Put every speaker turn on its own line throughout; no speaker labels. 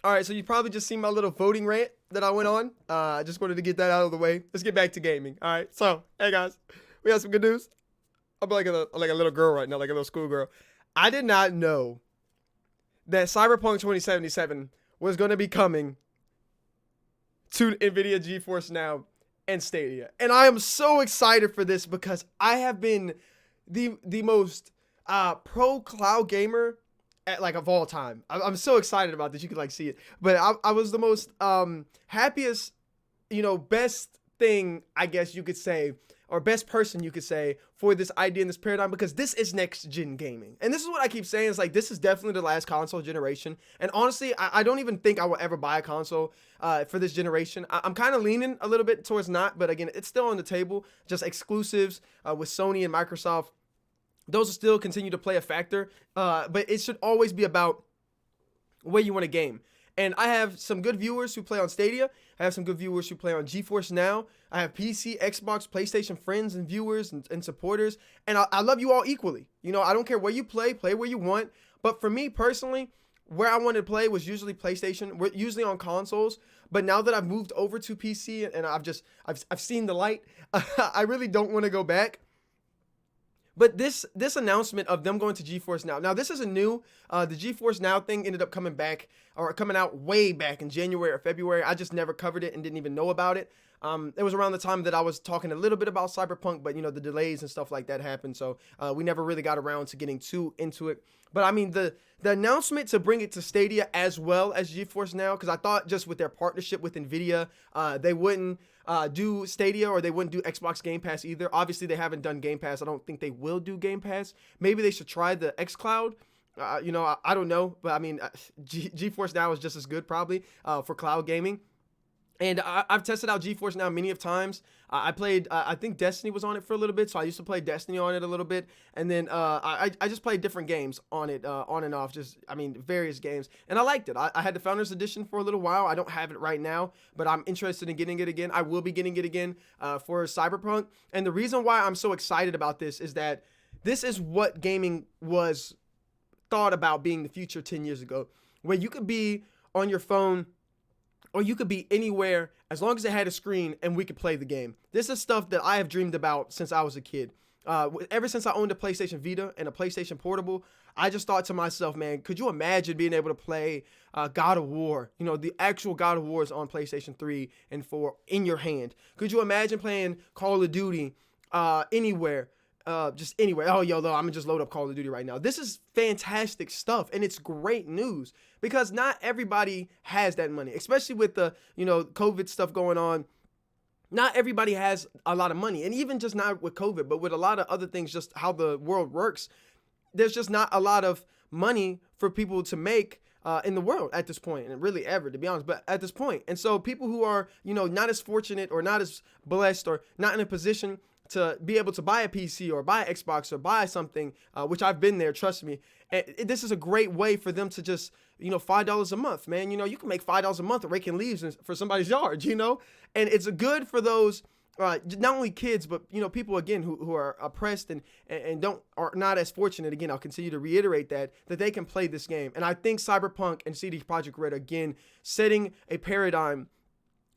All right, so you probably just seen my little voting rant that I went on. I just wanted to get that out of the way. Let's get back to gaming. All right, so hey guys, we have some good news. I'm like a little girl right now, like a little schoolgirl. I did not know that Cyberpunk 2077 was going to be coming to Nvidia GeForce Now and Stadia, and I am so excited for this because I have been the most pro cloud gamer at, like, of all time. I'm so excited about this. You can like see it, but I was the most happiest, best thing I guess you could say, or best person you could say for this idea and this paradigm, because this is next gen gaming. And this is what I keep saying, is like, this is definitely the last console generation. And honestly, I don't even think I will ever buy a console for this generation. I'm kind of leaning a little bit towards not, but again, it's still on the table. Just exclusives with Sony and Microsoft, those will still continue to play a factor, but it should always be about where you want to game. And I have some good viewers who play on Stadia. I have some good viewers who play on GeForce Now. I have PC, Xbox, PlayStation friends and viewers and supporters. And I love you all equally. I don't care where you play where you want. But for me personally, where I wanted to play was usually PlayStation. We're usually on consoles. But now that I've moved over to PC and I've seen the light, I really don't want to go back. But this announcement of them going to GeForce Now. Now, this isn't new. The GeForce Now thing ended up coming out way back in January or February. I just never covered it and didn't even know about it. It was around the time that I was talking a little bit about Cyberpunk, but the delays and stuff like that happened. So we never really got around to getting too into it. But I mean, the announcement to bring it to Stadia as well as GeForce Now, because I thought just with their partnership with NVIDIA, they wouldn't do Stadia, or they wouldn't do Xbox Game Pass either. Obviously, they haven't done Game Pass. I don't think they will do Game Pass. Maybe they should try the xCloud. I don't know, but I mean, GeForce Now is just as good probably for cloud gaming. And I've tested out GeForce Now many of times. I played, I think Destiny was on it for a little bit, so I used to play Destiny on it a little bit. And then I just played different games on it, on and off, various games. And I liked it. I had the Founders Edition for a little while. I don't have it right now, but I'm interested in getting it again. I will be getting it again for Cyberpunk. And the reason why I'm so excited about this is that this is what gaming was thought about being the future 10 years ago, where you could be on your phone or you could be anywhere as long as it had a screen and we could play the game. This is stuff that I have dreamed about since I was a kid. Ever since I owned a PlayStation Vita and a PlayStation Portable, I just thought to myself, man, could you imagine being able to play God of War, the actual God of Wars on PlayStation 3 and 4 in your hand? Could you imagine playing Call of Duty anywhere? Just anywhere. Oh, I'm gonna just load up Call of Duty right now. This is fantastic stuff, and it's great news because not everybody has that money, especially with the COVID stuff going on. Not everybody has a lot of money, and even just not with COVID, but with a lot of other things, just how the world works, there's just not a lot of money for people to make in the world at this point, and really ever, to be honest, but at this point. And so people who are, not as fortunate or not as blessed or not in a position to be able to buy a PC or buy an Xbox or buy something, which I've been there, trust me. And this is a great way for them to just, $5 a month, man. You can make $5 a month raking leaves for somebody's yard, and it's good for those, not only kids, but, people, again, who are oppressed and are not as fortunate. Again, I'll continue to reiterate that they can play this game. And I think Cyberpunk and CD Projekt Red, again, setting a paradigm,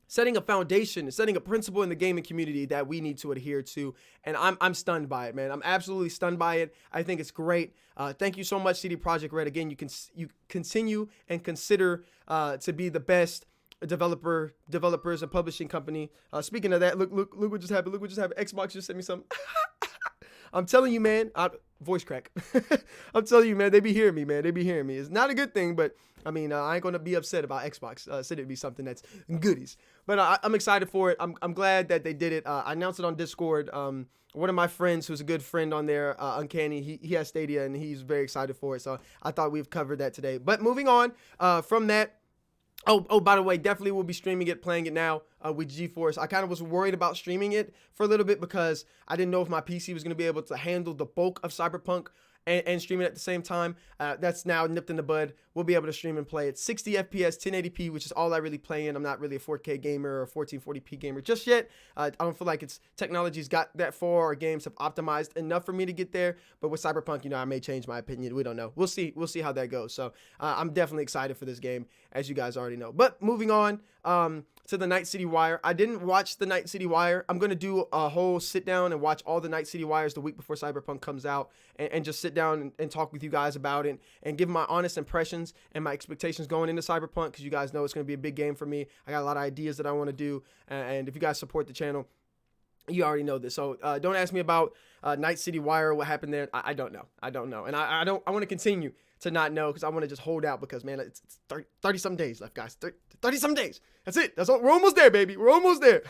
setting a foundation, setting a principle in the gaming community that we need to adhere to. And I'm stunned by it, man. I'm absolutely stunned by it. I think it's great. Thank you so much, CD Projekt Red. Again, you continue and consider to be the best developers and publishing company. Speaking of that, look what just happened. Look what just happened. Xbox just sent me something. I'm telling you, man, voice crack. I'm telling you, man, they be hearing me, man. They be hearing me. It's not a good thing, but I mean, I ain't going to be upset about Xbox. Said it'd be something that's goodies. But I'm excited for it. I'm glad that they did it. I announced it on Discord. One of my friends who's a good friend on there, Uncanny, he has Stadia and he's very excited for it. So I thought we've covered that today. But moving on from that, Oh, by the way, definitely will be streaming it, playing it now with GeForce. I kind of was worried about streaming it for a little bit because I didn't know if my PC was going to be able to handle the bulk of Cyberpunk and stream it at the same time. That's now nipped in the bud. we'll be able to stream and play it 60 FPS, 1080p, which is all I really play in. I'm not really a 4K gamer or a 1440p gamer just yet. I don't feel like technology's got that far or games have optimized enough for me to get there. But with Cyberpunk, I may change my opinion. We don't know. We'll see. We'll see how that goes. So I'm definitely excited for this game, as you guys already know. But moving on to the Night City Wire. I didn't watch the Night City Wire. I'm going to do a whole sit down and watch all the Night City Wires the week before Cyberpunk comes out and just sit down and talk with you guys about it and give my honest impressions and my expectations going into Cyberpunk, because you guys know it's going to be a big game for me. I got a lot of ideas that I want to do, and if you guys support the channel, you already know this. So don't ask me about Night City Wire, what happened there. I don't know. And I want to continue to not know, because I want to just hold out, because man, it's 30 some days left, guys. 30 some days. That's it. That's all. We're almost there, baby. We're almost there.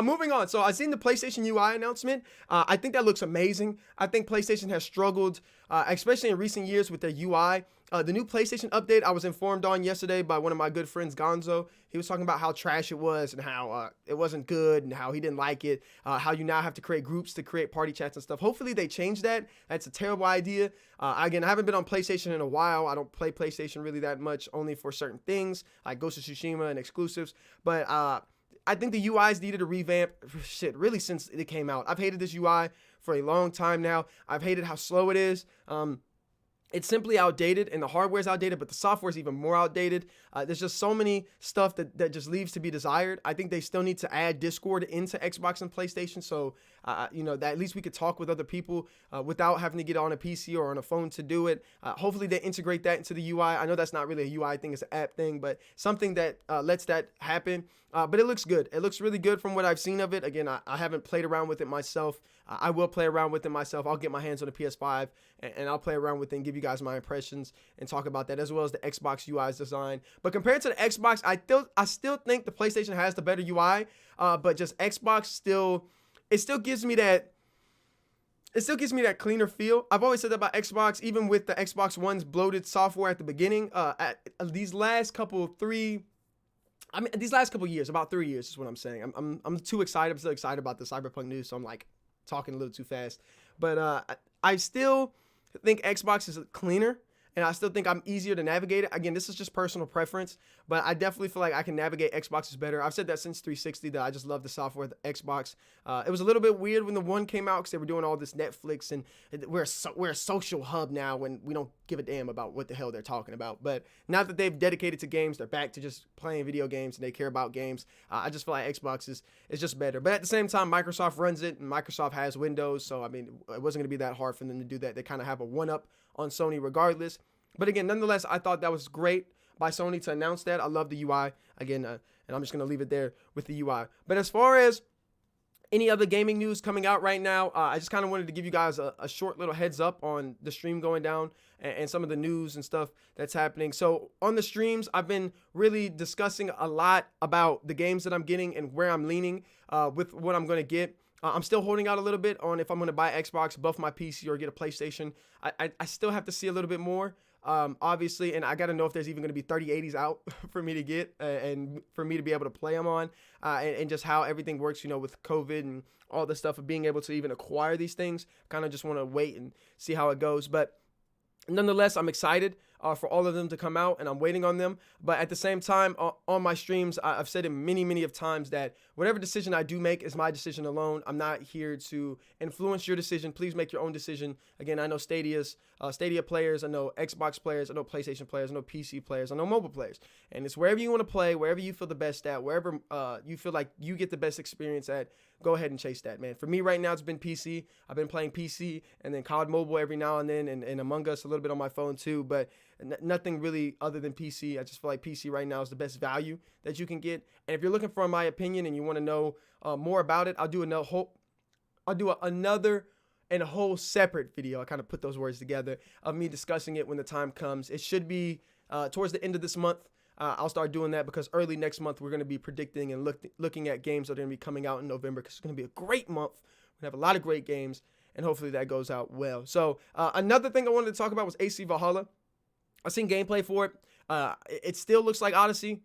Moving on. So I seen the PlayStation UI announcement. I think that looks amazing. I think PlayStation has struggled, especially in recent years, with their UI. The new PlayStation update I was informed on yesterday by one of my good friends, Gonzo. He was talking about how trash it was and how it wasn't good and how he didn't like it, how you now have to create groups to create party chats and stuff. Hopefully they change that. That's a terrible idea. Again, I haven't been on PlayStation in a while. I don't play PlayStation really that much, only for certain things like Ghost of Tsushima and exclusives. But I think the UIs needed a revamp, really since it came out. I've hated this UI for a long time now. I've hated how slow it is. It's simply outdated, and the hardware's outdated, but the software's even more outdated. There's just so many stuff that just leaves to be desired. I think they still need to add Discord into Xbox and PlayStation, so that at least we could talk with other people without having to get on a PC or on a phone to do it. Hopefully they integrate that into the UI. I know that's not really a UI thing, it's an app thing, but something that lets that happen. But it looks good. It looks really good from what I've seen of it. Again, I haven't played around with it myself. I will play around with it myself. I'll get my hands on a PS5 and I'll play around with it and give you guys my impressions and talk about that, as well as the Xbox UI's design. But compared to the Xbox, I still think the PlayStation has the better UI. But just Xbox still gives me that. It still gives me that cleaner feel. I've always said that about Xbox, even with the Xbox One's bloated software at the beginning. These last couple years, about 3 years is what I'm saying. I'm too excited. I'm still excited about the Cyberpunk news, so I'm like talking a little too fast. But I still think Xbox is cleaner, and I still think I'm easier to navigate it. Again, this is just personal preference, but I definitely feel like I can navigate Xboxes better. I've said that since 360, that I just love the software of the Xbox. It was a little bit weird when the One came out, because they were doing all this Netflix, and we're a social hub now when we don't give a damn about what the hell they're talking about. But now that they've dedicated to games, they're back to just playing video games, and they care about games. I just feel like Xbox is just better. But at the same time, Microsoft runs it, and Microsoft has Windows, so I mean, it wasn't going to be that hard for them to do that. They kind of have a one-up on Sony regardless. But again, nonetheless, I thought that was great by Sony to announce that. I love the UI. Again, and I'm just going to leave it there with the UI. But as far as any other gaming news coming out right now, I just kind of wanted to give you guys a short little heads up on the stream going down and some of the news and stuff that's happening. So on the streams, I've been really discussing a lot about the games that I'm getting and where I'm leaning with what I'm going to get. I'm still holding out a little bit on if I'm going to buy Xbox, buff my PC, or get a PlayStation. I still have to see a little bit more. Obviously, and I got to know if there's even going to be 3080s out for me to get and for me to be able to play them on, and just how everything works, with COVID and all the stuff of being able to even acquire these things. Kind of just want to wait and see how it goes. But nonetheless, I'm excited for all of them to come out, and I'm waiting on them. But at the same time, on my streams, I've said it many of times that whatever decision I do make is my decision alone. I'm not here to influence your decision. Please make your own decision. Again, I know Stadia players, I know Xbox players, I know PlayStation players, I know PC players, I know mobile players. And it's wherever you want to play, wherever you feel the best at, wherever you feel like you get the best experience at, go ahead and chase that, man. For me right now, it's been PC. I've been playing PC and then COD Mobile every now and then, and Among Us a little bit on my phone too, but nothing really other than PC. I just feel like PC right now is the best value that you can get. And if you're looking for my opinion and you want to know more about it, I'll do another and a whole separate video. I kind of put those words together of me discussing it when the time comes. It should be towards the end of this month. I'll start doing that because early next month we're going to be predicting and looking at games that are going to be coming out in November, because it's going to be a great month. We're going to have a lot of great games, and hopefully that goes out well. So another thing I wanted to talk about was AC Valhalla. I've seen gameplay for it. It still looks like Odyssey,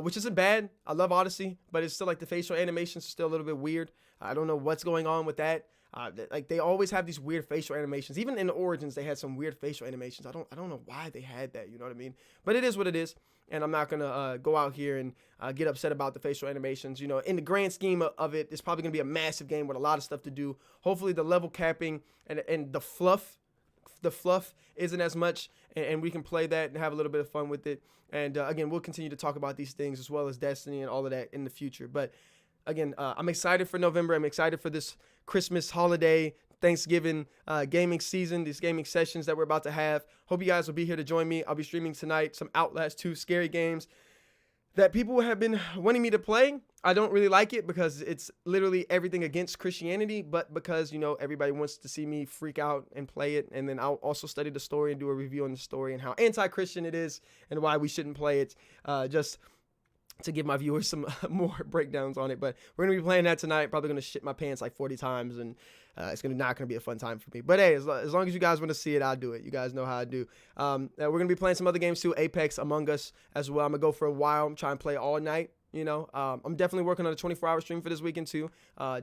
which isn't bad. I love Odyssey, but it's still like the facial animations are still a little bit weird. I don't know what's going on with that. Like they always have these weird facial animations. Even in the Origins, they had some weird facial animations. I don't know why they had that. You know what I mean? But it is what it is. And I'm not gonna go out here and get upset about the facial animations. You know, in the grand scheme of it, it's probably gonna be a massive game with a lot of stuff to do. Hopefully, the level capping and the fluff isn't as much, and we can play that and have a little bit of fun with it. And again, we'll continue to talk about these things as well as Destiny and all of that in the future. But again, I'm excited for November. I'm excited for this Christmas holiday, Thanksgiving gaming season, these gaming sessions that we're about to have. Hope you guys will be here to join me. I'll be streaming tonight some Outlast 2 scary games that people have been wanting me to play. I don't really like it because it's literally everything against Christianity, but because, you know, everybody wants to see me freak out and play it. And then I'll also study the story and do a review on the story and how anti-Christian it is and why we shouldn't play it, just to give my viewers some more breakdowns on it. But we're going to be playing that tonight. Probably going to shit my pants like 40 times, and it's not going to be a fun time for me. But hey, as long as you guys want to see it, I'll do it. You guys know how I do. We're going to be playing some other games too, Apex, Among Us as well. I'm going to go for a while. I'm trying to play all night. You know, I'm definitely working on a 24-hour stream for this weekend too.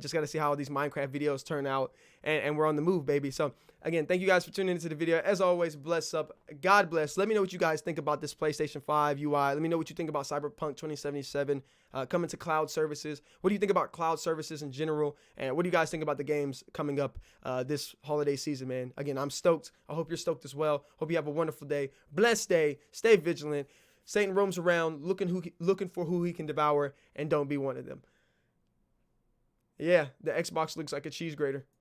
Just got to see how these Minecraft videos turn out, and we're on the move, baby. So again, thank you guys for tuning into the video. As always, bless up. God bless. Let me know what you guys think about this PlayStation 5 UI. Let me know what you think about Cyberpunk 2077 coming to cloud services. What do you think about cloud services in general? And what do you guys think about the games coming up this holiday season, man? Again, I'm stoked. I hope you're stoked as well. Hope you have a wonderful day. Blessed day. Stay vigilant. Satan roams around looking for who he can devour, and don't be one of them. Yeah, the Xbox looks like a cheese grater.